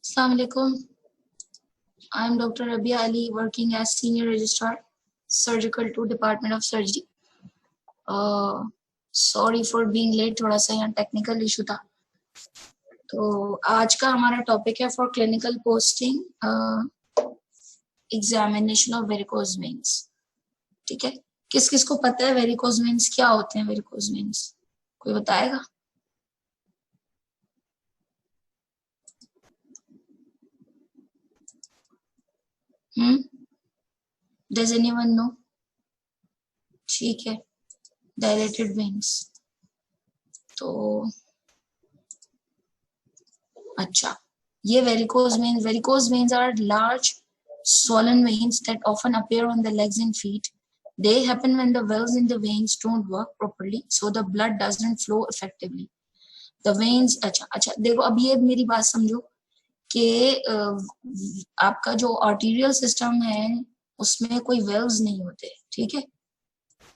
Assalamu alaikum. I am Dr. Rabia Ali, working as Senior Registrar, Surgical 2, Department of Surgery. Sorry for being late, थोड़ा सा यहाँ technical issue था। तो आज का हमारा टॉपिक है for clinical posting examination of varicose veins. ठीक है, किस किस को पता है वेरिकोज वेन्स क्या होते हैं? वेरिकोज वेन्स कोई बताएगा? Does anyone know? ठीक है, डायलेटेड वेन्स। तो अच्छा, ये varicose veins are large swollen veins that often appear on the legs and feet. They happen when the valves in the veins don't work properly, so the blood doesn't flow effectively. The veins, अच्छा देखो, अब ये मेरी बात समझो कि आपका जो आर्टीरियल सिस्टम है उसमें कोई वेल्व्स नहीं होते, ठीक है।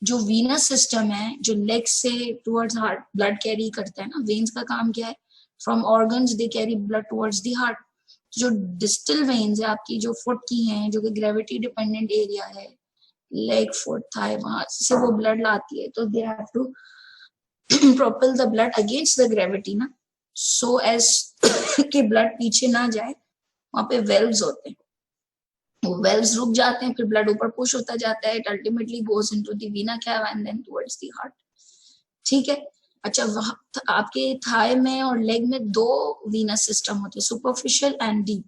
जो वीनस सिस्टम है, जो लेग से टुवर्ड्स हार्ट ब्लड कैरी करता है ना, वेन्स का काम क्या है? From organs they carry blood towards the heart. जो डिस्टल वेन्स है आपकी, जो फुट की हैं, जो कि ग्रेविटी डिपेंडेंट एरिया है, लेग, फुट, थाई, वहां से वो ब्लड लाती है, तो they have to propel the blood against the gravity ना, सो एज कि ब्लड पीछे ना जाए। वहां पे वेल्व्स होते हैं, वो वेल्व्स रुक जाते हैं, फिर ब्लड ऊपर पुश होता जाता है, it ultimately goes into the vena cava and then towards the heart. ठीक है। अच्छा, आपके थाई में और लेग में दो वीनस सिस्टम होते हैं, सुपरफिशियल एंड डीप।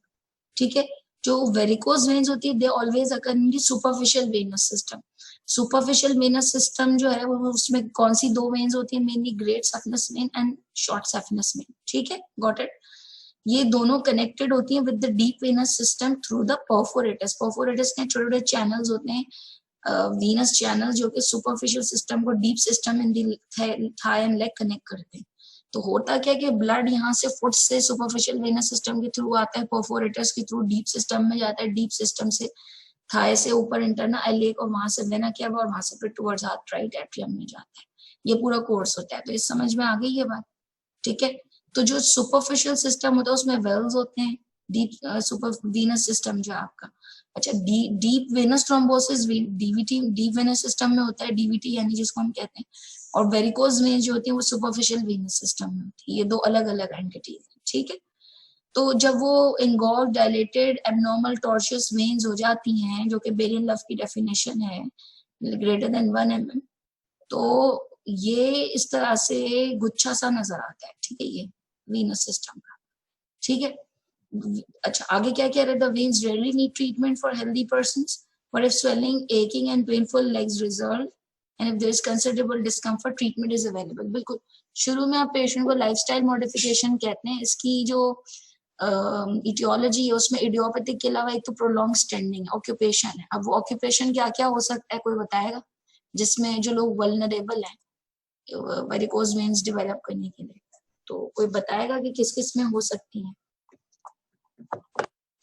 ठीक है। जो वेरिकोज वेन्स होती है they always occur in the superficial venous system. Superficial venous system जो है वो, उसमें कौन सी दो वेन्स होती है? Mainly great saphenous vein and short saphenous vein. ठीक है, गॉट इट। ये दोनों कनेक्टेड होती हैं with the deep venous system through the perforators. Perforators में छोटे छोटे चैनल्स होते हैं, वीनस चैनल, जो कि सुपरफिशियल सिस्टम को deep system in the thigh and leg connect करते हैं। तो होता क्या कि ब्लड यहाँ से फुट से सुपरफिशियल वेनस सिस्टम के थ्रू आता है, परफोरेटस के थ्रू डीप सिस्टम में जाता है, डीप सिस्टम से थाई से ऊपर इंटरनल लेग, और वहां से वेना कैवा, और वहां से फिर टुवर्ड्स हार्ट राइट एट्रियम में जाता है। ये पूरा कोर्स होता है। तो इस समझ में आ गई ये बात? ठीक है। तो जो सुपरफिशियल सिस्टम होता है उसमें वेल्व्स होते हैं, डीप सुपर वीनस सिस्टम जो है आपका। अच्छा, deep venous thrombosis DVT deep venous system में होता है, डीवीटी यानी जिसको हम कहते हैं, और वेरिकोज वेन जो होती है वो सुपरफिशियल वेनस सिस्टम में होती है। ये दो अलग अलग एंटिटीज हैं, ठीक है। तो जब वो इंगॉल्व डायलेटेड एबनॉर्मल टॉर्शियस वेन्स हो जाती हैं, जो कि बेरियन लव की डेफिनेशन है, ग्रेटर देन 1 mm, तो ये इस तरह से गुच्छा सा नजर आता है, ठीक है, ये वीनस सिस्टम का। ठीक है। अच्छा, आगे क्या कह रहे हैं? The veins rarely need treatment for healthy persons, but if swelling, aching and painful legs resolve and if there is considerable discomfort, treatment is available. बिल्कुल, शुरू में आप पेशेंट को लाइफस्टाइल मॉडिफिकेशन कहते हैं। इसकी जो इटियोलॉजी है उसमें इडियोपैथिक के अलावा एक तो प्रोलॉन्ग स्टैंडिंग ऑक्यूपेशन है। अब वो ऑक्यूपेशन क्या क्या हो सकता है, कोई बताएगा? जिसमें जो लोग वल्नरेबल हैं वेरिकोज वेन्स डेवलप करने के लिए, तो कोई बताएगा कि किस किस में हो सकती हैं?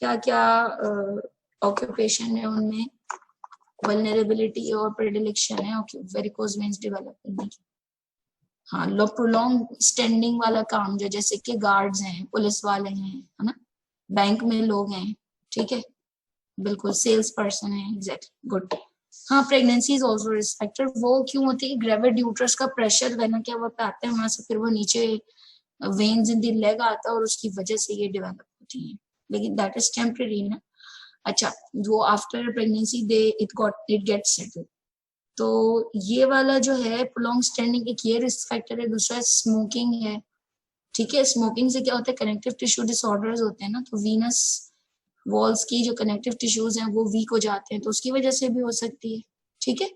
क्या क्या ऑक्यूपेशन है उनमें वल्नरेबिलिटी और प्रेडिलेक्शन है वेरिकोज वेन्स डेवलप करने की? हाँ, प्रोलॉन्ग स्टैंडिंग वाला काम, जो जैसे कि गार्ड्स हैं, पुलिस वाले हैं, है ना, बैंक में लोग हैं, ठीक है, बिल्कुल, सेल्स पर्सन है, एग्जैक्टली, गुड। हाँ, pregnancy is also risk factor. वो क्यों होती है? ग्रेविड यूट्रस का प्रेशर वेना क्या वो पे आता है, वहां से फिर वो नीचे वेन्स इन द लेग आता है, और उसकी वजह से ये डेवलप होती है, लेकिन दैट इज टेम्परेरी ना। अच्छा, वो after pregnancy they it get settled. तो ये वाला जो है प्रोलॉन्ग स्टैंडिंग, एक ये रिस्क फैक्टर है। दूसरा स्मोकिंग है, ठीक है। स्मोकिंग से क्या होता है? कनेक्टिव टिश्यू डिसऑर्डर्स होते हैं ना, तो वीनस वॉल्स की जो कनेक्टिव टिश्यूज हैं वो वीक हो जाते हैं, तो उसकी वजह से भी हो सकती है, ठीक है।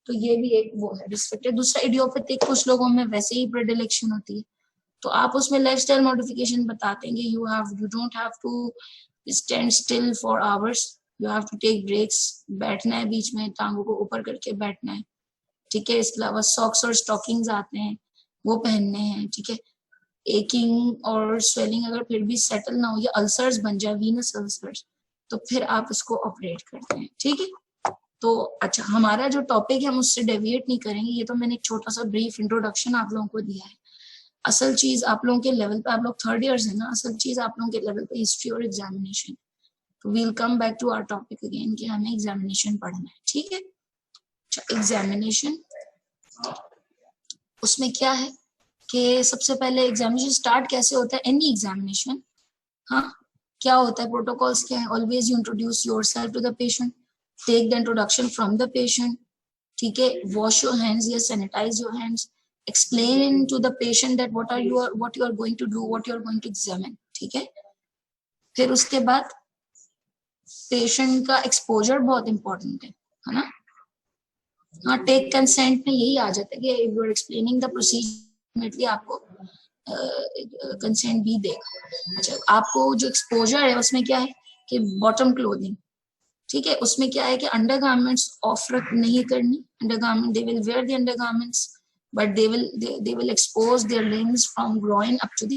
तो ये भी एक वो है रिस्क फैक्टर। दूसरा इडियोपैथिक, कुछ लोगों में वैसे ही प्रेडिलेक्शन होती है, तो आप उसमें लाइफस्टाइल मॉडिफिकेशन बताते हैं, you don't have to stand still for hours, you have to take breaks, बैठना है बीच में, टांगों को ऊपर करके बैठना है, ठीक है। इसके अलावा सॉक्स और स्टॉकिंग्स आते हैं, वो पहनने हैं, ठीक है। एकिंग और स्वेलिंग अगर फिर भी सेटल ना हो, या अल्सर्स बन जाए, वीनस अल्सर्स, तो फिर आप इसको ऑपरेट करते हैं, ठीक है। तो अच्छा, हमारा जो टॉपिक है हम उससे डेविएट नहीं करेंगे, ये तो मैंने एक छोटा सा ब्रीफ इंट्रोडक्शन आप लोगों को दिया है। असल चीज आप लोगों के लेवल पे, आप लोग थर्ड ईयर्स है ना, असल चीज आप लोगों के लेवल पे हिस्ट्री और एग्जामिनेशन। तो we'll come back to our topic again कि हमें एग्जामिनेशन पढ़ना है, ठीक है। एग्जामिनेशन उसमें क्या है कि सबसे पहले एग्जामिनेशन स्टार्ट कैसे होता है, एनी एग्जामिनेशन, हाँ क्या होता है, प्रोटोकॉल्स क्या है, always you introduce yourself to the patient, take the introduction from the patient, ठीक है, वॉश योर हैंड्स या sanitise your hands, explain to the patient that what you are going to do, what you are going to examine, ठीक है। फिर उसके बाद patient का exposure बहुत इंपॉर्टेंट है ना। हाँ, टेक कंसेंट में यही आ जाता है कि if you are explaining the procedure आपको कंसेंट भी देगा। अच्छा, आपको जो एक्सपोजर है उसमें क्या है कि बॉटम क्लोथिंग, ठीक है, उसमें क्या है कि अंडरगारमेंट्स ऑफर नहीं करनी, undergarment they will wear the undergarments but they will expose their limbs from groin up to the,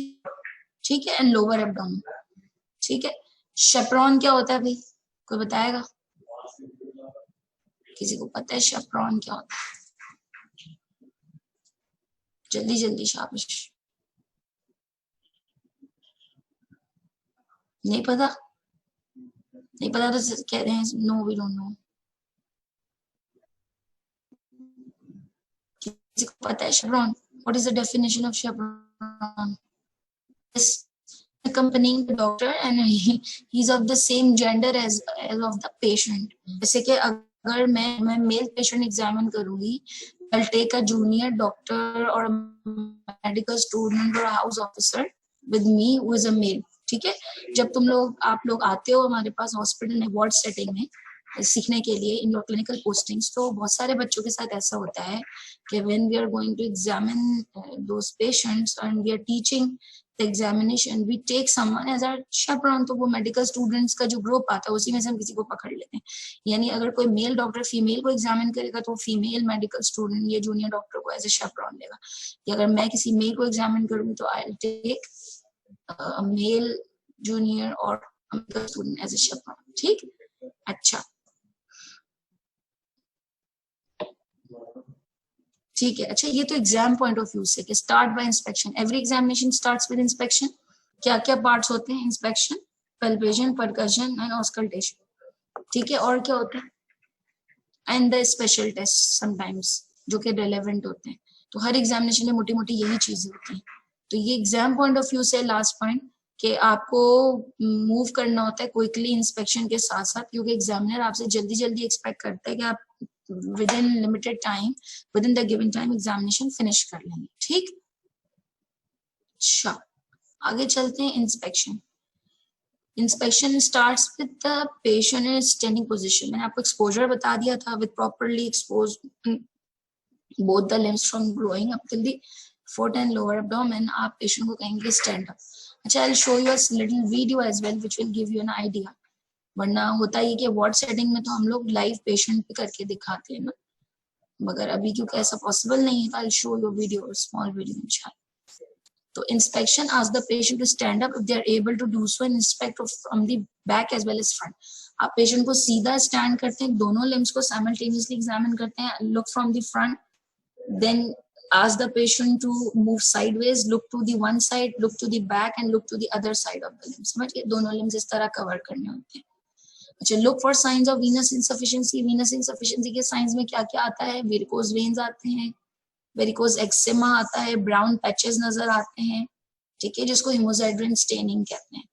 ठीक है, एंड लोअर एब्डोमेन, ठीक है। शेप्रॉन क्या होता है भाई, कोई बताएगा, किसी को पता है शेप्रॉन क्या होता है? जल्दी जल्दी शाबाश। नहीं पता, नहीं पता तो कह रहे हैं नो वी डोंट नो। किसी को पता है chaperone, what is the definition of chaperone? accompanying the doctor and he's of the same gender as of the patient. जैसे कि अगर मैं मेल पेशेंट एग्जामिन करूंगी, I'll take a junior doctor or a medical student or a house officer with me who is a male, ठीक है। जब आप लोग आते हो हमारे पास हॉस्पिटल में वार्ड सेटिंग में सीखने के लिए इन योर क्लिनिकल पोस्टिंग्स, तो बहुत सारे बच्चों के साथ ऐसा होता है कि when we are going to examine those patients and we are teaching the examination, we take someone as our chaperone, तो वो मेडिकल स्टूडेंट्स का जो ग्रुप आता है उसी में से हम किसी को पकड़ लेते हैं। यानी अगर कोई मेल डॉक्टर फीमेल को एग्जामिन करेगा तो फीमेल मेडिकल स्टूडेंट या जूनियर डॉक्टर को एज ए chaperone लेगा, या अगर मैं किसी मेल को एग्जामिन करूंगी तो I will take a male junior और medical student as a chaperone, ठीक। अच्छा, ठीक है। अच्छा, ये तो एग्जाम पॉइंट ऑफ व्यू से कि start by inspection, every examination starts with inspection. क्या क्या पार्ट्स होते हैं inspection? Palpation, percussion and auscultation, ठीक है। और क्या होता है? And the special test sometimes जो कि रेलेवेंट होते हैं। तो हर एग्जामिनेशन में मोटी मोटी यही चीजें होती हैं। तो ये एग्जाम पॉइंट ऑफ व्यू से लास्ट पॉइंट कि आपको मूव करना होता है क्विकली इंस्पेक्शन के साथ साथ, क्योंकि एग्जामिनर आपसे जल्दी जल्दी एक्सपेक्ट करता है कि आप within limited time, within the given time examination finish कर लेंगे, ठीक। अच्छा, आगे चलते हैं inspection. Inspection starts with the patient in standing position. मैंने आपको एक्सपोजर बता दिया था, with properly expose both the limbs from growing up till the foot and lower abdomen, आप पेशेंट को कहेंगे स्टैंड अप। अच्छा, I'll show you a little video as well which will give you an idea। वरना होता ही कि ward setting में तो हम लोग लाइव पेशेंट पे करके दिखाते हैं ना, मगर अभी क्योंकि ऐसा पॉसिबल नहीं है तो I show your video, small video इंशाल्लाह। तो inspection ask the patient to stand up if they are able to do so and inspect from the back as well as front. आप पेशेंट को सीधा stand करते हैं, दोनों limbs को simultaneously examine करते हैं, look from the front, then ask the patient to move sideways, look to the one side, look to the back and look to the other side of the limb। समझ गए? दोनों limbs इस तरह cover करने होते हैं। अच्छा, look for science of Venus insufficiency. Venus insufficiency के साइंस में क्या क्या आता है? वेरिकोज वेन्स आते हैं, वेरिकोज एक्सेमा आता है, ब्राउन पैचेस नजर आते हैं, ठीक है, जिसको हेमोजाइड्रिन स्टेनिंग कहते हैं,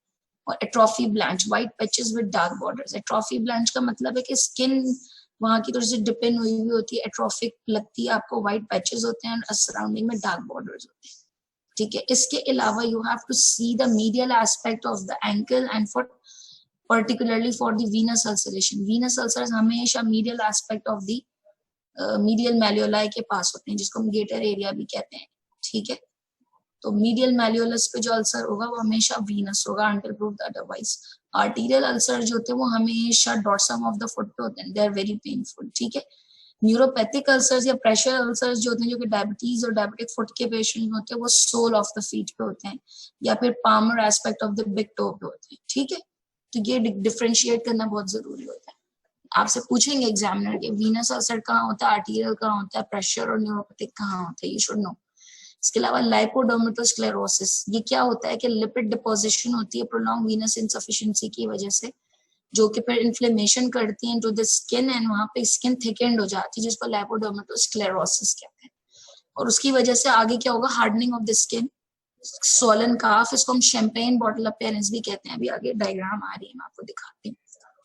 और atrophy Blanche, white patches with dark borders. Atrophy Blanche का मतलब है कि स्किन वहां की थोड़ी सी डिपेंड हुई हुई होती है, एट्रोफिक लगती है आपको, व्हाइट पैचेस होते हैं और सराउंडिंग में डार्क बॉर्डर्स होते हैं, ठीक है। इसके अलावा you have to see the medial aspect of the ankle and foot, particularly for the venous ulceration। venous ulcers हमेशा medial aspect of the medial malleoli के पास होते हैं, जिसको हम गेटर एरिया भी कहते हैं, ठीक है। तो medial malleolus पे जो अल्सर होगा वो हमेशा venous होगा until proved otherwise। arterial ulcer जो होते हैं वो हमेशा dorsum of the foot पे होते हैं, they are very painful, ठीक है। न्यूरोपैथिक अल्सर्स या प्रेशर अल्सर्स जो होते हैं, जो कि डायबिटीज और डायबिटिक फुट के पेशेंट होते हैं, वो सोल ऑफ द फीट पे होते हैं या फिर palmar aspect of the big toe पे होते हैं, ठीक है। तो ये डिफरेंशिएट करना बहुत जरूरी होता है। आपसे पूछेंगे एग्जामिनर के वीनस अल्सर कहाँ होता है, आर्टीरियल कहाँ होता है, प्रेशर और न्यूरोपैथिक कहाँ होता है, यू शुड नो। इसके अलावा लाइपोडर्मेटोस्क्लेरोसिस, ये क्या होता है कि लिपिड डिपोजिशन होती है प्रोलॉन्ग वीनस इनसफिशिएंसी की वजह से, जो कि फिर इन्फ्लेमेशन करती है इनटू द स्किन एंड वहां पे स्किन थिकेंड हो जाती है, जिसको लाइपोडर्मेटोस्क्लेरोसिस कहते हैं। और उसकी वजह से आगे क्या होगा, hardening of the skin, swollen calf, इसको हम शैंपेन बॉटल अपीयरेंस भी कहते हैं। अभी आगे डायग्राम आ रही है, मैं आपको दिखाती हूँ।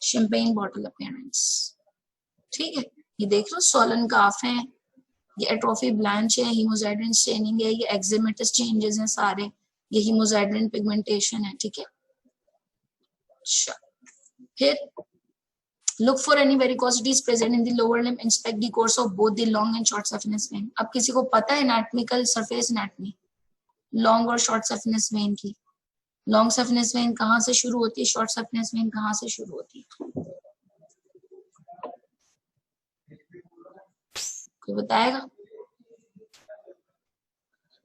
शैंपेन बॉटल अपीयरेंस, ठीक है, ये देख लो स्वॉलन काफ है, ये एट्रोफी ब्लैंच है, हीमोजाइड्रिन स्टेनिंग है, ये एक्जिमेटस चेंजेस हैं सारे, ये हीमोजाइड्रिन पिगमेंटेशन है, ठीक है। अच्छा, फिर look for any varicosities present in the lower limb, inspect the course of both the long and short saphenous vein। अब किसी को पता है anatomical surface anatomy लॉन्ग और शॉर्ट सफनेस वेन की? लॉन्ग सफनेस वेन कहाँ से शुरू होती है, शॉर्ट सफनेस वेन कहाँ से शुरू होती है, कोई बताएगा?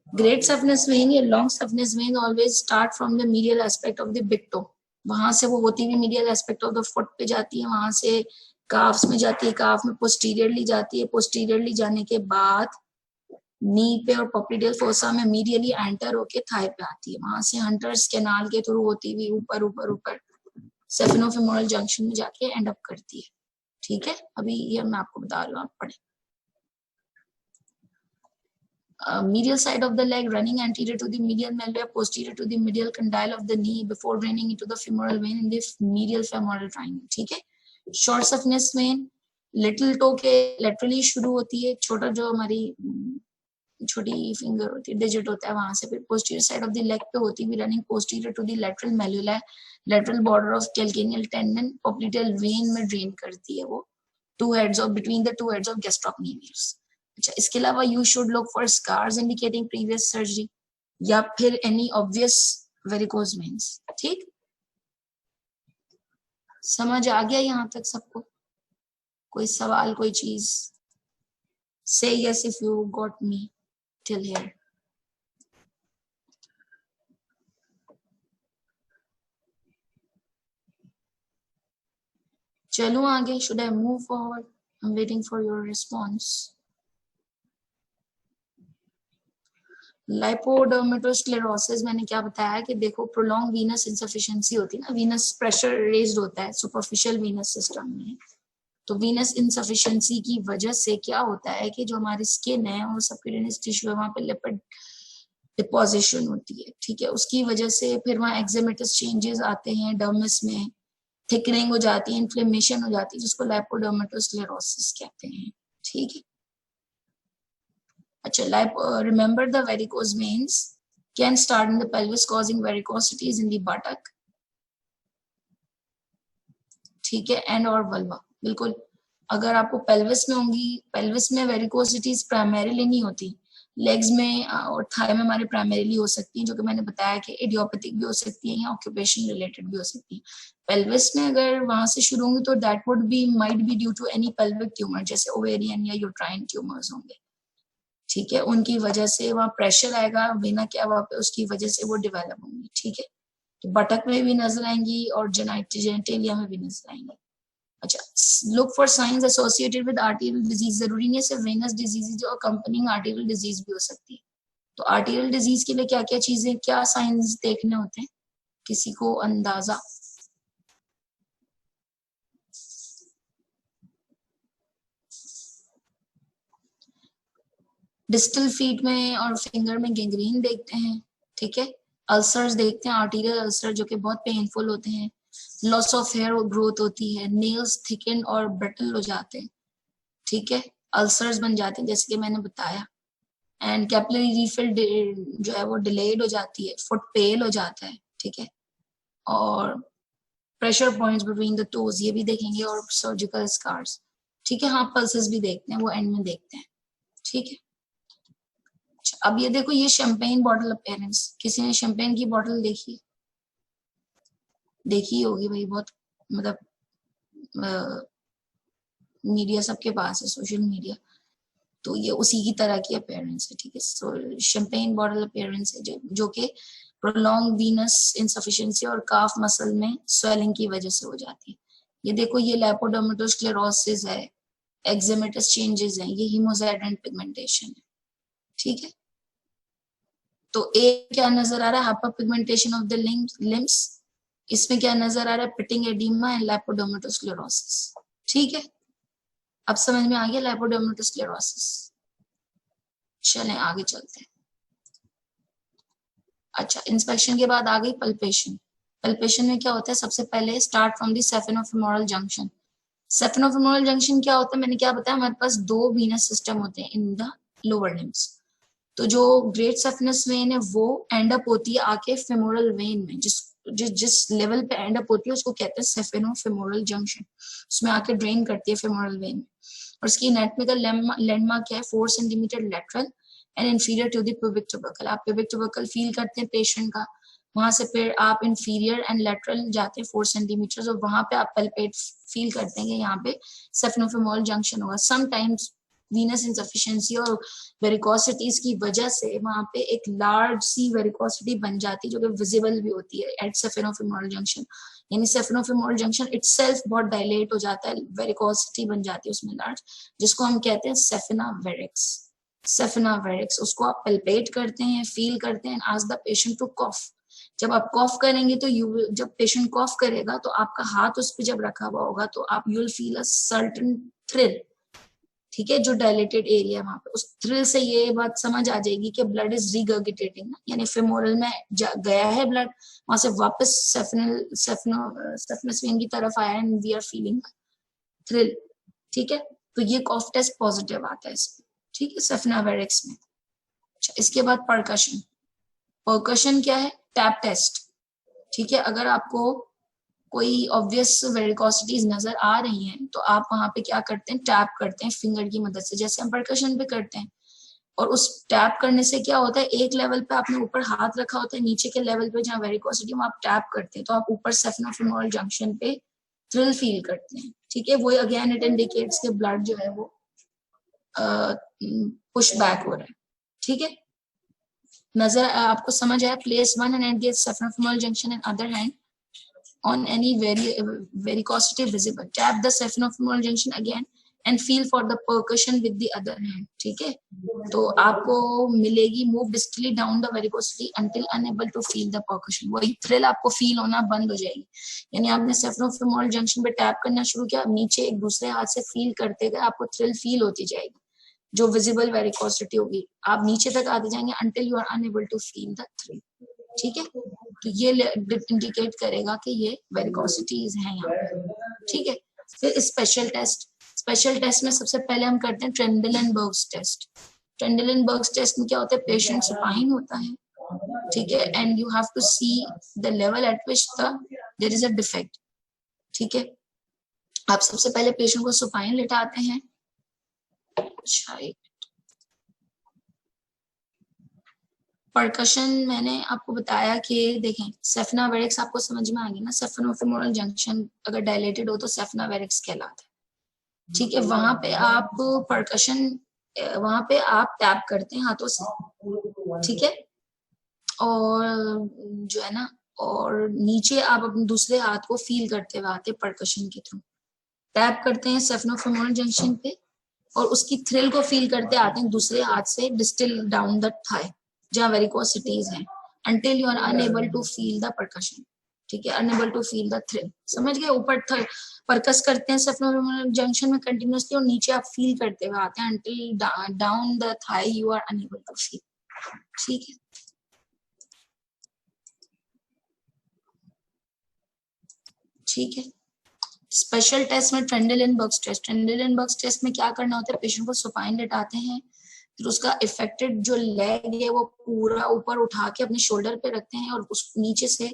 ग्रेट सफनेस वेन या long saphenous vein always start from the medial aspect of the big toe, वहां से वो होती हुई medial aspect of the foot पे जाती है, वहां से काफ्स में जाती है, काफ में पोस्टीरियरली जाती है, पोस्टीरियरली जाने के बाद नी पे और पॉप्लिडियल फोसा में मीडियली एंटर होके थाई पे आती है, वहां से हंटर्स कैनाल के थ्रू होती हुई ऊपर ऊपर ऊपर सेफिनोफेमोरल जंक्शन में जाके एंड अप करती है, ठीक है। अभी ये मैं आपको बता रही हूँ, आप पढ़े। Medial side of the leg running anterior to the medial malleus, posterior to the medial condyle of the knee before draining into the femoral vein in the medial femoral triangle, ठीक है। शॉर्ट सफनेस वेन लिटिल टो के laterally शुरू होती है, छोटा जो हमारी छोटी फिंगर होती है, डिजिट होता है, वहां से फिर posterior side of the leg पे होती है, running posterior to the lateral malleolus, lateral border of calcaneal tendon, popliteal vein में ड्रेन करती है वो, two heads of between the two heads of gastrocnemius. अच्छा, इसके अलावा you should look for scars indicating previous surgery या फिर any obvious varicose veins, ठीक। समझ आ गया यहाँ तक सबको? कोई सवाल, कोई चीज? से yes if you got me till here। चलो आगे, should I move forward? I'm waiting for your response। लाइपोडर्मेटोस्क्लेरोसिस मैंने क्या बताया कि देखो प्रोलॉन्ग वीनस इनसफिशिएंसी होती है ना, वीनस प्रेशर रेज्ड होता है सुपरफिशियल वीनस सिस्टम में, तो वीनस इनसफिशिएंसी की वजह से क्या होता है कि जो हमारी स्किन है और सबक्यूटेनियस टिश्यू है, वहां पे लिपिड डिपोजिशन होती है, ठीक है। उसकी वजह से फिर वहाँ एक्जिमेटस चेंजेस आते हैं, डर्मिस में थिकनिंग हो जाती है, इन्फ्लेमेशन हो जाती है, जिसको लाइपोडर्मेटोस्क्लेरोसिस कहते हैं, ठीक है। अच्छा, remember the varicose veins can start in the pelvis causing varicosities in the buttock, ठीक है, एंड और वल्वा, बिल्कुल। अगर आपको पेल्विस में होंगी, पेल्विस में वेरिकोसिटीज प्राइमरीली नहीं होती, लेग्स में और थाई में हमारे प्राइमरीली हो सकती हैं, जो कि मैंने बताया कि इडियोपैथिक भी हो सकती है या ऑक्यूपेशन रिलेटेड भी हो सकती है। पेल्विस में अगर वहां से शुरू होंगी तो that would be might be due to any pelvic tumour, जैसे ओवेरियन या यूट्राइन ट्यूमर्स होंगे, ठीक है। उनकी वजह से वहाँ प्रेशर आएगा, वेना क्या वहाँ पे, उसकी वजह से वो डेवलप होंगी, ठीक है। तो बटक में भी नजर आएंगी और जेनेटेलिया में भी नजर आएंगी। अच्छा, look for science associated with arterial disease, जरूरी नहीं है सिर्फ वेनस डिजीज, जो अकम्पनिंग आर्टेरियल डिजीज भी हो सकती है। तो आर्टेरियल डिजीज के लिए क्या क्या चीजें, क्या साइंस देखने होते हैं, किसी को अंदाजा? डिस्टल फीट में और फिंगर में गैंग्रीन देखते हैं, ठीक है। अल्सर्स देखते हैं, आर्टेरियल अल्सर जो कि बहुत पेनफुल होते हैं, लॉस ऑफ हेयर ग्रोथ होती है, नेल्स थिकन और ब्रिटल हो जाते हैं, ठीक है, अल्सर्स बन जाते हैं जैसे कि मैंने बताया, एंड कैपिलरी रीफिल जो है वो डिलेड हो जाती है, फुट पेल हो जाता है, ठीक है। और pressure points between the toes ये भी देखेंगे, और सर्जिकल स्कार्स, ठीक है। हाँ, पल्सेस भी देखते हैं, वो एंड में देखते हैं, ठीक है। अब ये देखो, ये शैंपेन बॉटल अपीयरेंस, किसी ने शैंपेन की बॉटल देखी? देखी होगी भाई, बहुत मतलब मीडिया सबके पास है, सोशल मीडिया, तो ये उसी की तरह की अपीयरेंस है, ठीक है। सो शैंपेन बॉटल अपीयरेंस है जो कि प्रोलॉन्ग वीनस इनसफिशिएंसी और काफ मसल में स्वेलिंग की वजह से हो जाती है। ये देखो, ये लाइपोडर्मेटोस्क्लेरोसिस है, एक्जिमेटस चेंजेस हैं, ये हीमोजाइड्रिन पिगमेंटेशन है, ठीक है। तो ए क्या नजर आ रहा है, hyper pigmentation of the limbs. इसमें क्या नजर आ रहा है, पिटिंग एडिमा एंड लिपोडर्मेटोस्क्लेरोसिस। ठीक है, अब समझ में आ गया लिपोडर्मेटोस्क्लेरोसिस। चलें आगे चलते हैं। अच्छा, इंस्पेक्शन के बाद आ गई पल्पेशन। पल्पेशन में क्या होता है, सबसे पहले start from the saphenofemoral junction. Saphenofemoral junction क्या होता है, मैंने क्या बताया, हमारे पास दो वीनस सिस्टम होते हैं इन द लोअर लिम्स। तो जो ग्रेट सेफिनस वेन है वो एंड अप होती है आके फेमोरल वेन में, जिस लेवल पे एंड अप होती है उसको कहते हैं सेफेनोफेमोरल जंक्शन। उसमें आके ड्रेन करती है फेमोरल वेन में। और उसकी एनाटॉमिकल लैंडमार्क क्या है, 4 centimetre lateral and inferior to the pubic tubercle. आप प्यूबिक ट्यूबरकल फील करते हैं पेशेंट का, वहां से फिर आप इंफीरियर एंड लेटरल जाते हैं 4 सेंटीमीटर, और वहां पे आप पल्पेट फील करते हैं कि यहाँ पे सेफेनोफेमोरल जंक्शन होगा। समटाइम्स वीनस इंसफिशिएंसी और वेरिकोसिटीज की वजह से वहां पे एक लार्ज सी वेरिकोसिटी बन जाती है जो कि विजिबल भी होती है एट सेफेनोफेमोरल जंक्शन। यानी सेफेनोफेमोरल जंक्शन इटसेल्फ बहुत डायलेट हो जाता है, वेरिकोसिटी बन जाती है उसमें लार्ज, जिसको हम कहते हैं सेफिना वेरिक्स। सेफिना वेरिक्स, उसको आप पल्पेट करते हैं, फील करते हैं, आस्क द पेशेंट टू कॉफ। जब आप कॉफ करेंगे तो जब पेशेंट कॉफ करेगा तो आपका हाथ उस पर जब रखा हुआ होगा तो आप you will feel a certain thrill. ठीक है, जो डायलेटेड एरिया है वहां पे, उस थ्रिल से ये बात समझ आ जाएगी कि ब्लड इज रिगर्गिटेटिंग, यानी फेमोरल में गया है ब्लड, वहां से वापस सेफनस वेन की तरफ आया and we are feeling thrill. ठीक है, तो ये कॉफ टेस्ट पॉजिटिव आता है इसमें। ठीक है, सेफना वेरिक्स में। अच्छा, इसके बाद परकशन। परकशन क्या है, टैप टेस्ट। ठीक है, अगर आपको कोई ऑब्वियस वेरिकोसिटीज नजर आ रही हैं तो आप वहां पे क्या करते हैं, टैप करते हैं फिंगर की मदद से, जैसे हम परकशन पे करते हैं। और उस टैप करने से क्या होता है, एक लेवल पे आपने ऊपर हाथ रखा होता है, नीचे के लेवल पे जहाँ वेरिकोसिटी वहां आप टैप करते हैं तो आप ऊपर सेफेनोफेमोरल जंक्शन पे थ्रिल फील करते हैं। ठीक है, वो अगेन इट इंडिकेट्स के ब्लड जो है वो पुश बैक हो रहा है। ठीक है, नजर आपको समझ आया। Place 1 and get saphenofemoral junction and other hand on any varicosity visible. Tap the sephonofemoral junction again and feel for the percussion with the other hand. ठीक है, तो आपको मिलेगी move distally down the varicosity until unable to feel the percussion. वही thrill आपको feel होना बंद हो जाएगी। यानी आपने सेफेनोफेमोरल जंक्शन पे टैप करना शुरू किया, नीचे एक दूसरे हाथ से फील करते गए, आपको थ्रिल फील होती जाएगी जो विजिबल वेरिकोसिटी होगी। आप नीचे तक आते जाएंगे until you are unable to feel the thrill. ठीक है, तो ये इंडिकेट करेगा कि ये वेरिकोसिटीज हैं यहाँ पे। ठीक है, फिर स्पेशल टेस्ट। स्पेशल टेस्ट में सबसे पहले हम करते हैं ट्रेंडलेनबर्ग्स टेस्ट। ट्रेंडलेनबर्ग्स टेस्ट में क्या होता है, पेशेंट सुपाइन होता है, ठीक है, and you have to see the level at which there is a defect. ठीक है, आप सबसे पहले पेशेंट को सुपाइन लिटाते हैं। अच्छा, परकशन मैंने आपको बताया कि देखें, सेफना वेरिक्स आपको समझ में आ गया ना, सेफेनोफेमोरल जंक्शन अगर डायलेटेड हो तो सेफना वेरिक्स कहलाता है। ठीक है, वहां पे आप परकशन, वहां पे आप टैप करते हैं हाथों से। ठीक है, और जो है ना, और नीचे आप अपने दूसरे हाथ को फील करते हुए आते हैं परकशन के थ्रू। टैप करते हैं सेफेनोफेमोरल जंक्शन पे और उसकी थ्रिल को फील करते आते हैं दूसरे हाथ से डिस्टिल डाउन द थाई जहाँ वेरिकोसिटीज हैं, until you are unable to feel the percussion. ठीक है, unable to feel the thrill. समझ गए, ऊपर परकस करते हैं सेफेनोफेमोरल जंक्शन में कंटिन्यूअसली और नीचे आप फील करते हुए आते हैं until down the thigh you are unable to feel. ठीक है, ठीक है। स्पेशल टेस्ट में ट्रेंडलेनबर्ग्स टेस्ट। ट्रेंडलेनबर्ग्स टेस्ट में क्या करना होता है, पेशेंट को सुपाइन लेटाते हैं, फिर उसका इफेक्टेड जो लेग है वो पूरा ऊपर उठा के अपने शोल्डर पे रखते हैं और उस नीचे से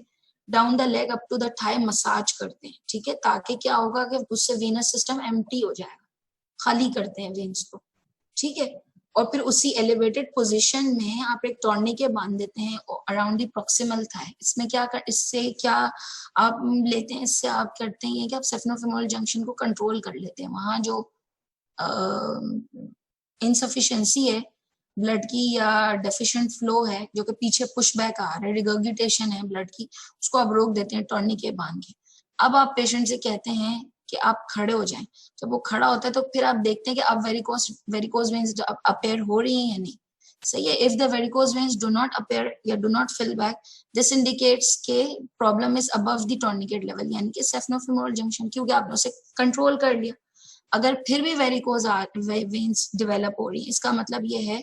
down the leg up to the thigh massage करते हैं। ठीक है, ताकि क्या होगा कि उससे वेनस सिस्टम एम्प्टी हो जाएगा, खाली करते हैं वेन्स को। ठीक है, और फिर उसी एलिवेटेड पोजीशन में आप एक टॉर्निके बांध देते हैं अराउंड द प्रॉक्सिमल थाई। इसमें क्या इससे क्या आप लेते हैं, इससे आप करते हैं कि आप सेफेनोफेमोरल जंक्शन को कंट्रोल कर लेते हैं। वहां जो इनसफिशिएंसी है ब्लड की या डेफिशिएंट फ्लो है जो कि पीछे पुश बैक आ रहा है, रिगर्गिटेशन है ब्लड की, उसको आप रोक देते हैं टॉर्निके बांध के। अब आप पेशेंट से कहते हैं कि आप खड़े हो जाएं। जब वो खड़ा होता है तो फिर आप देखते हैं कि अब वेरिकोज वेन्स अपेयर हो रही हैं या नहीं। सही है। If the varicose veins do not appear या do not fill back, this indicates के problem is above the tourniquet level, यानी कि सेफनोफेमोरल जंक्शन, क्योंकि आपने उसे कंट्रोल कर लिया। अगर फिर भी वेरिकोज वेन्स डेवलप हो रही है, इसका मतलब ये है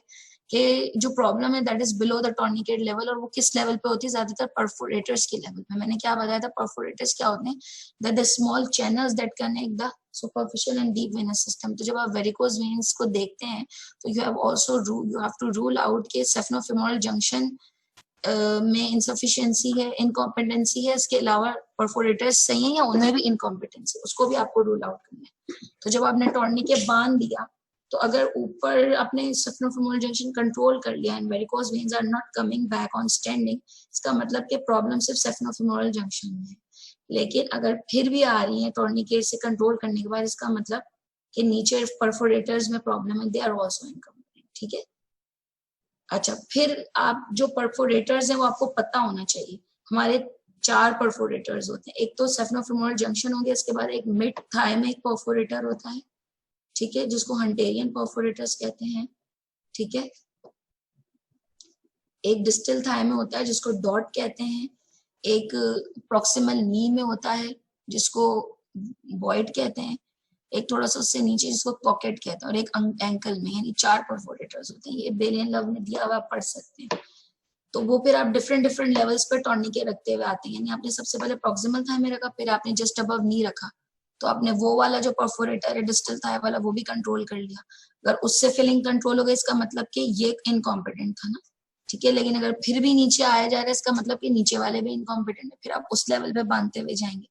कि जो प्रॉब्लम है that is below the tourniquet level. और वो किस लेवल पे होती है? ज्यादातर परफोरेटर्स के लेवल पे। मैंने क्या बताया था? परफोरेटर्स क्या होते हैं? That the small channels that connect the superficial and deep venous system. तो जब आप वेरिकोज वेन्स को देखते हैं तो you have to rule out के सेफनोफेमोरल जंक्शन में इनसफिशिएंसी है, इनकॉम्पिटेंसी है, इसके अलावा परफोरेटर्स सही है या उनमें भी इनकॉम्पिटेंसी, उसको भी आपको रूल आउट करना है। तो जब आपने टॉर्निकेट बांध दिया, तो अगर ऊपर आपने सेफनोफेमोरल जंक्शन कंट्रोल कर लिया and varicose veins are not coming back on standing, इसका मतलब कि प्रॉब्लम सिर्फ सेफनोफेमोरल जंक्शन में है। लेकिन अगर फिर भी आ रही है टॉर्निकेट से कंट्रोल करने के बाद, इसका मतलब कि नीचे परफोरेटर्स में प्रॉब्लम है, दे आर आल्सो इनकॉम्पिटेंट। ठीक है। अच्छा, फिर आप जो परफोरेटर्स हैं वो आपको पता होना चाहिए। हमारे 4 परफोरेटर्स होते हैं। एक तो सेफनोफेमोरल जंक्शन हो गया, इसके बाद एक मिड थाई में एक परफोरेटर होता है, ठीक है, जिसको हंटेरियन परफोरेटर्स कहते हैं। ठीक है। एक डिस्टल थाई में होता है जिसको डॉट कहते हैं। एक प्रॉक्सिमल नी में होता है जिसको वॉइड कहते हैं। एक थोड़ा सा उससे नीचे जिसको पॉकेट कहते हैं, और एक एंकल में, यानी 4 परफोरेटर्स होते हैं। ये बेलियन लव ने दिया हुआ, आप पढ़ सकते हैं। तो वो फिर आप डिफरेंट डिफरेंट लेवल्स पर टॉर्निकेट रखते हुए आते हैं। यानी आपने सबसे पहले प्रॉक्सिमल थाई में रखा, फिर आपने जस्ट अबव नी रखा, तो आपने वो वाला जो परफोरेटर है डिस्टल थाई वाला वो भी कंट्रोल कर लिया। अगर उससे फिलिंग कंट्रोल हो गई, इसका मतलब कि ये इनकॉम्पिटेंट था ना। ठीक है। लेकिन अगर फिर भी नीचे आया जा रहा है, इसका मतलब कि नीचे वाले भी इनकॉम्पिटेंट है, फिर आप उस लेवल पे बांधते हुए जाएंगे।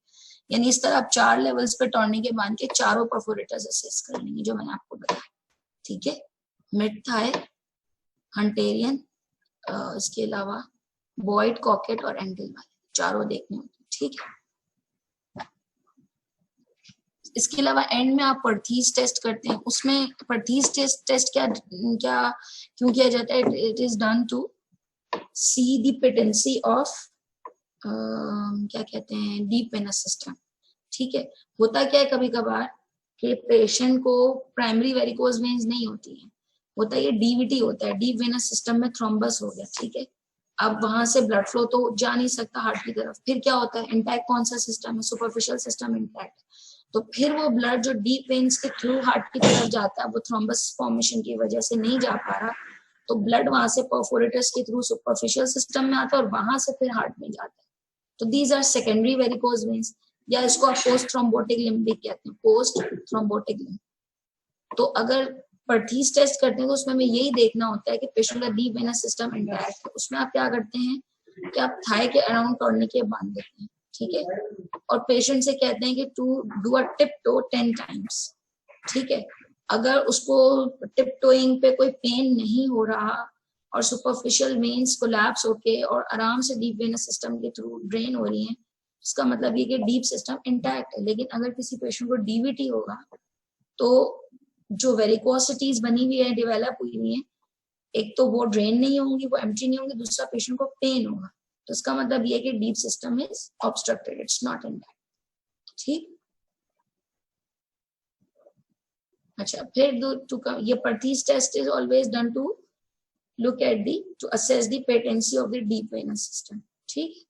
यानी इस तरह आप 4 लेवल्स पे टॉर्निकेट बांध के चारों परफोरेटर्स असेस कर लेंगे जो मैंने आपको बताया। ठीक है। मिड थाई, हंटेरियन, इसके अलावा बॉयड, कॉकेट और एंगल वाले चारों देखने होते हैं। ठीक है। इसके अलावा एंड में आप पर्थीज टेस्ट करते हैं। उसमें पर्थीज टेस्ट क्या क्या क्यों किया जाता है? It is done to see the patency of क्या कहते हैं, डीप वेनस सिस्टम। ठीक है। होता क्या है कभी कभार कि पेशेंट को प्राइमरी वेरिकोज वेन्स नहीं होती है, होता है ये डीवीटी होता है, डीप वेनस सिस्टम में थ्रोम्बस हो गया। ठीक है। अब वहां से ब्लड फ्लो तो जा नहीं सकता हार्ट की तरफ, फिर क्या होता है? इंटैक्ट कौन सा सिस्टम है? Superficial system intact. तो फिर वो ब्लड जो डीप वेन्स के थ्रू हार्ट की तरफ जाता है, वो थ्रोम्बस फॉर्मेशन की वजह से नहीं जा पा रहा, तो ब्लड वहां से परफोरेटर्स के थ्रू सुपरफिशियल सिस्टम में आता है और वहां से फिर हार्ट में जाता है। तो these are secondary varicose veins, या इसको आप पोस्ट थ्रोम्बोटिक लिम्ब भी कहते हैं, पोस्ट थ्रोम्बोटिक लिम्ब। तो अगर पर्थीज टेस्ट करते हैं तो उसमें हमें यही देखना होता है कि पेशेंट का डीप वेनस सिस्टम इंटैक्ट है। उसमें आप क्या करते हैं कि आप थाई के अराउंड टॉर्निकेट बांध देते हैं। ठीक है। और पेशेंट से कहते हैं कि to do a tip toe 10 times. ठीक है। अगर उसको टिप टोइंग पे कोई पेन नहीं हो रहा और सुपरफिशियल वेन्स कोलैप्स होके और आराम से डीप वेनस सिस्टम के थ्रू ड्रेन हो रही है, इसका मतलब ये कि डीप सिस्टम इंटैक्ट है। लेकिन अगर किसी पेशेंट को डीवीटी होगा तो जो वेरिकोसिटीज बनी हुई है, डेवलप हुई हुई है, एक तो वो ड्रेन नहीं होंगी, वो एम्प्टी नहीं होंगी, दूसरा पेशेंट को पेन होगा। तो इसका मतलब ये कि deep system is obstructed, it's not intact. ठीक। अच्छा, फिर ये Perthes test is always done to look at the to assess the patency of the deep venous system. ठीक।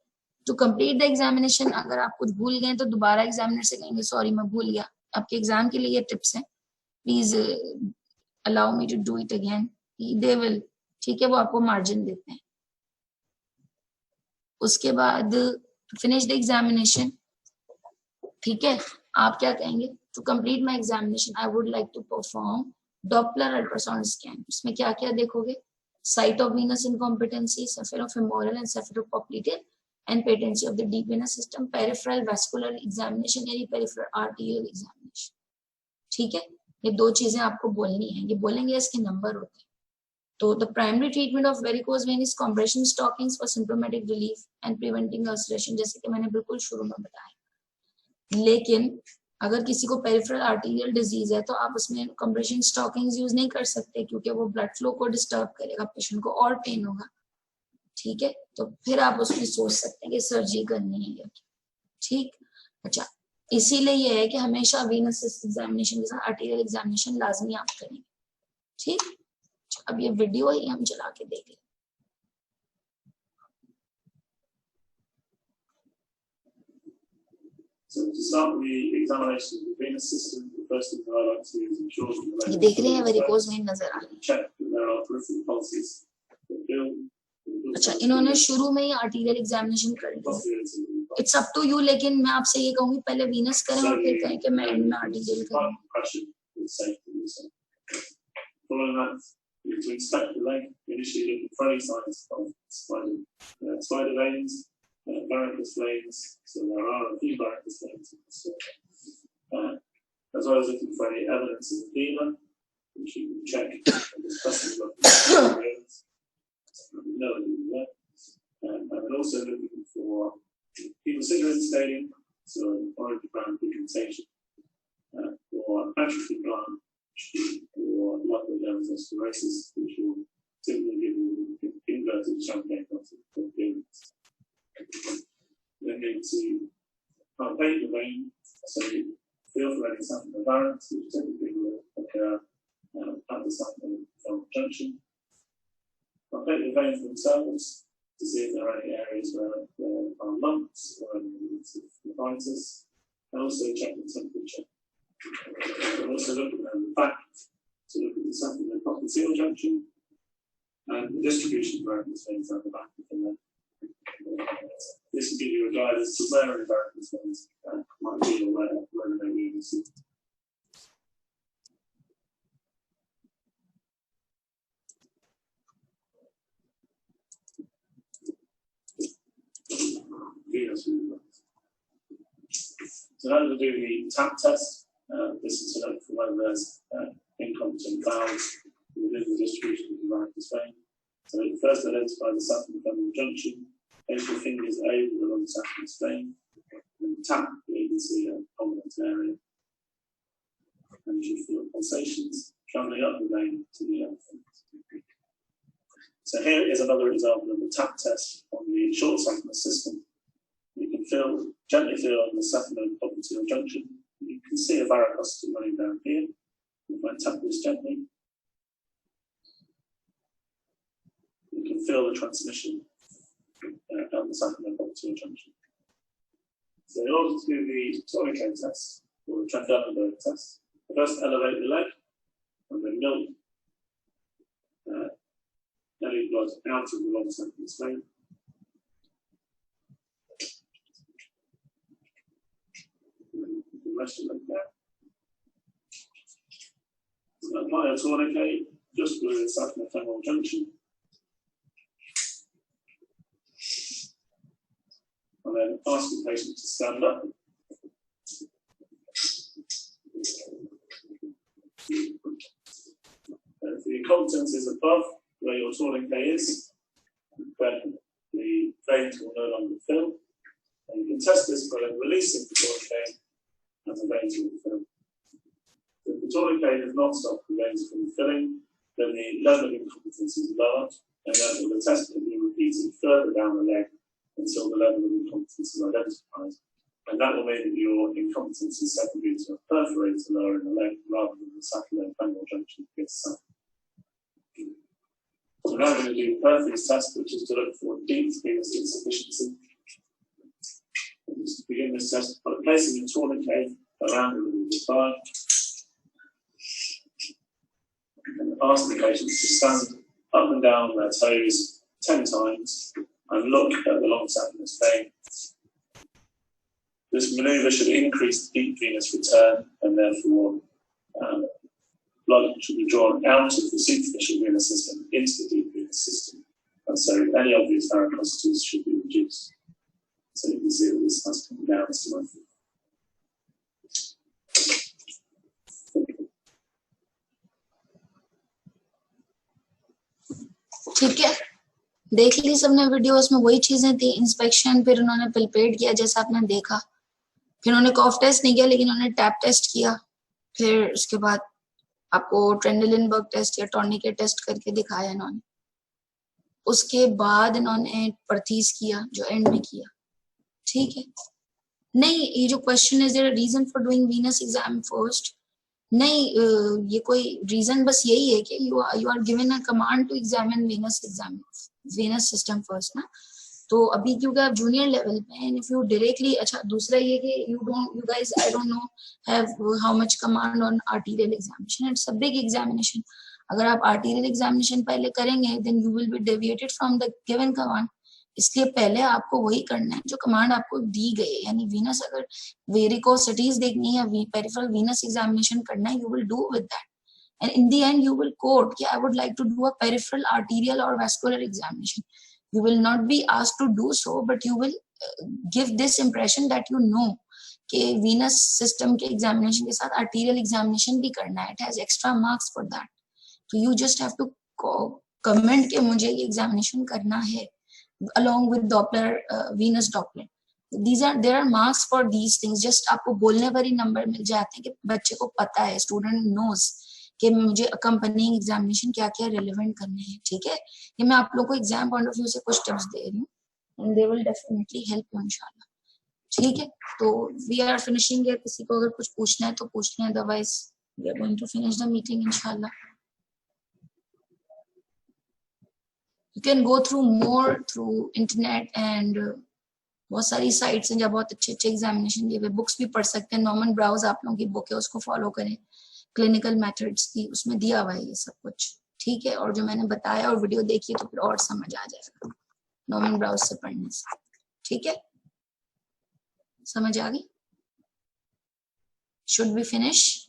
टू कंप्लीट द एग्जामिनेशन, अगर आप कुछ भूल गए तो दोबारा एग्जामिनर से कहेंगे सॉरी मैं भूल गया। आपके एग्जाम के लिए ये टिप्स हैं, please allow me to do it again, they will. ठीक है। वो आपको मार्जिन देते हैं। उसके बाद फिनिश द एग्जामिनेशन। ठीक है। आप क्या कहेंगे? To complete my examination I would like to perform Doppler ultrasound scan. इसमें क्या क्या देखोगे? Site of venous incompetency, saphenofemoral and saphenopopletal, and patency of the deep venous system, peripheral vascular examination यानी peripheral arterial examination। ठीक है। ये 2 चीजें आपको बोलनी है, ये बोलेंगे इसके नंबर होते हैं। तो the primary treatment of varicose vein is compression stockings for symptomatic relief and preventing ulceration, जैसे कि मैंने बिल्कुल शुरू में बताया। लेकिन अगर किसी को पेरिफेरल आर्टीरियल डिजीज है तो आप उसमें कंप्रेशन स्टॉकिंग्स यूज नहीं कर सकते, क्योंकि वो ब्लड फ्लो को डिस्टर्ब करेगा, पेशेंट को और पेन होगा। ठीक है। तो फिर आप उसमें सोच सकते हैं कि सर्जरी करनी है या क्या। ठीक। अच्छा, इसीलिए ये है कि हमेशा वीनस एग्जामिनेशन के साथ आर्टीरियल एग्जामिनेशन लाजमी आप करेंगे। ठीक। अब ये वीडियो ही हम चला के देख लें। So to start with the examination of the venous system, the first thing I like to do is ensure that ये देख रहे हैं वेरिकोज वेन नजर आ रही है। check that there are peripheral pulses that build. अच्छा, इन्होंने शुरू में ही आर्टीरियल एग्जामिनेशन कर लिया। इट्स अप टू यू, लेकिन मैं आपसे ये कहूंगी पहले वीनस करें और फिर कहें कि मैं एंड में आर्टीरियल करूं। Following that, to inspect the leg, initially looking for any signs of spider veins, varicose veins. So there are a few varicose veins in this, as well as looking for any evidence of edema, which you can check and discuss with and also looking for hemosiderin staining, so orange brown pigmentation, or atrophy blind, or local levels of sclerosis, which will typically give you inverted champagne appearance. Then going to palpate the vein, so you feel for any saphenous variants, which typically will occur at the saphenous junction. Palpate the veins themselves to see if there are any areas where there are lumps or any evidence of nephritis, and also check the temperature. And also look at the back to look at the saphenous popliteal junction and the distribution of varicose veins at the back of the leg. This will give you a guide as to where any varicose veins might be or where they really sit. So now we'll do the TAP test. This is to look for whether there's incompetent valves within the distribution of the varicose vein. So first identify the saphenous junction, place your fingers over the long saphenous vein, and tap where you can see a prominent area. And you feel pulsations travelling up the vein to the end. So here is another example of the TAP test on the short saphenous system. You can gently feel on the saphenous popliteal junction. You can see a varicosity running down here. If I tap this gently, you can feel the transmission down the saphenous popliteal junction. So in order to do the tourniquet test, or the Trendelenburg test, first elevate the leg and then milk any blood out of the long saphenous vein. Rest of them there. Apply a tourniquet just below the saphenofemoral junction. And then ask the patient to stand up. If the incompetence is above where your tourniquet is, then the veins will no longer fill. And you can test this by releasing the tourniquet and the veins will fill. If the tourniquet does not stop the veins from filling, then the level of incompetence is lower, and therefore the test can be repeated further down the leg until the level of incompetence is identified. And that will mean that your incompetence is secondary to a perforator lower in the leg rather than the saphenofemoral junction itself. So now we're going to do the Perthes test, which is to look for deep venous insufficiency. Just to begin this test by placing a tourniquet around the middle of the thigh and ask the patient to stand up and down on their toes 10 times and look at the long saphenous vein. This manoeuvre should increase the deep venous return and therefore blood should be drawn out of the superficial venous system into the deep venous system. And so any obvious varicosities should be reduced. So you can see that this has come down slightly. ठीक है, देख ली सबने video, उसमें वही चीजें थी। Inspection, फिर उन्होंने पिलपेट किया जैसा आपने देखा, फिर उन्होंने कॉफ टेस्ट नहीं किया लेकिन उन्होंने टैप टेस्ट किया, फिर उसके बाद आपको ट्रेंडेलेनबर्ग टेस्ट या टॉर्निकेट टेस्ट करके दिखाया इन्होंने। उसके बाद इन्होंने परथीस किया जो एंड में किया। ठीक है, नहीं, ये जो question is there a reason for doing venous exam first, नहीं, ये कोई रीजन बस यही है कि you are given a command to examine venous system first ना। तो अभी क्योंकि आप जूनियर लेवल पे हैं, इफ यू डायरेक्टली, अच्छा दूसरा ये कि you guys I don't know have how much command on arterial examination, it's a big examination. अगर आप आर्टीरियल एग्जामिनेशन पहले करेंगे then you will be deviated from the given command. इसलिए पहले आपको वही करना है जो कमांड आपको दी गई है, यानी वीनस अगर वेरिकोसिटीज देखनी है, पेरिफेरल वीनस एग्जामिनेशन करना है, you will do with that and in the end you will quote कि I would like to do a peripheral arterial or vascular examination. You will not be asked to do so, but you will give this impression that you know कि venous system के examination के साथ arterial examination भी करना है, it has extra marks for that. So you just have to comment कि मुझे ये examination करना है along with Doppler, venous Doppler. There are marks for these things. Just आपको बोलने पर ही नंबर मिल जाते हैं कि बच्चे को पता है, स्टूडेंट नोज कि मुझे अकम्पनिंग एग्जामिनेशन क्या क्या रिलेवेंट करने हैं। ठीक है, ये मैं आप लोगों को एग्जाम पॉइंट ऑफ व्यू से कुछ टिप्स दे रही हूँ and they will definitely help you इंशाल्लाह। ठीक है, तो वी आर फिनिशिंग है, किसी को अगर कुछ पूछना है तो पूछ लें, otherwise we are going to finish the meeting इंशाल्लाह। You can go through more through internet and बहुत सारी साइट्स हैं जहाँ बहुत अच्छे अच्छे एग्जामिनेशन दिए हुए, बुक्स भी पढ़ सकते हैं। नॉर्मन ब्राउज आप लोगों की बुक है, उसको फॉलो करें, क्लिनिकल मेथड्स की, उसमें दिया हुआ है ये सब कुछ। ठीक है, और जो मैंने बताया और वीडियो देखिए तो फिर और समझ आ जाएगा नॉर्मन ब्राउज से पढ़ने से। ठीक है, समझ आ गई? Should be finish?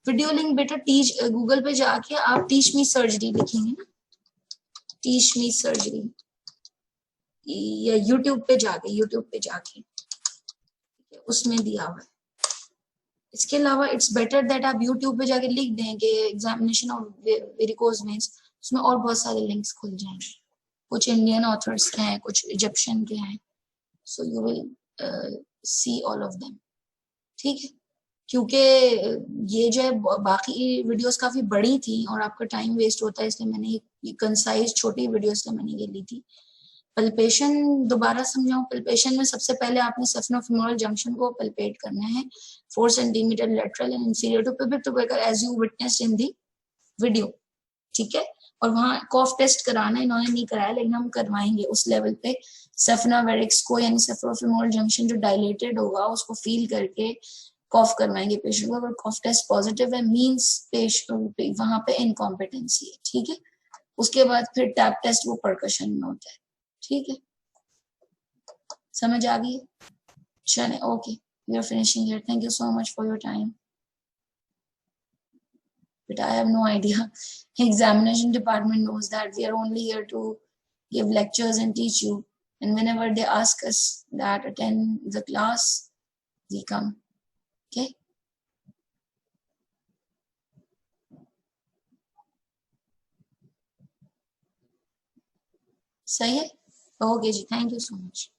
Video link बेटा टीच गूगल पे जाके आप टीच मी सर्जरी लिखेंगे ना, टीच मी सर्जरी, या यूट्यूब पे जाके उसमें दिया हुआ है। इसके अलावा इट्स बेटर दैट आप यूट्यूब पे जाके लिख दें कि एग्जामिनेशन ऑफ वेरिकोज वेन्स, उसमें और बहुत सारे लिंक्स खुल जाएंगे। कुछ इंडियन ऑथर्स के हैं, कुछ इजिप्शियन के हैं, so you will see all of them. ठीक है, क्योंकि ये जो है बाकी वीडियोस काफी बड़ी थी और आपका टाइम वेस्ट होता है, इसलिए मैंने ये कंसाइज छोटी वीडियो इसलिए मैंने ये ली थी। पल्पेशन दोबारा समझाऊं, पल्पेशन में सबसे पहले आपने सेफनोफेमोरल जंक्शन को पल्पेट करना है 4 centimetre lateral and inferior to pubic tubercle as you witnessed in the video. ठीक है, और वहां कॉफ टेस्ट कराना, इन्होंने नहीं कराया लेकिन हम करवाएंगे उस लेवल पे। सेफनावेरिक्स को यानी सेफनोफेमोरल जंक्शन जो डायलेटेड होगा उसको फील करके कॉफ करवाएंगे पेशेंट को। अगर कॉफ टेस्ट पॉजिटिव है मींस पेशेंट वहां पे इनकॉम्पिटेंसी है। ठीक है, उसके बाद फिर टैप टेस्ट वो परकशन में होता है। ठीक है, समझ आ गई? चले, okay, we are finishing here, thank you so much for your time. But I have no idea. Examination department knows that we are only here to give lectures and teach you, and whenever they ask us that attend the class, we come. Okay, सही है? Okay जी, thank you so much.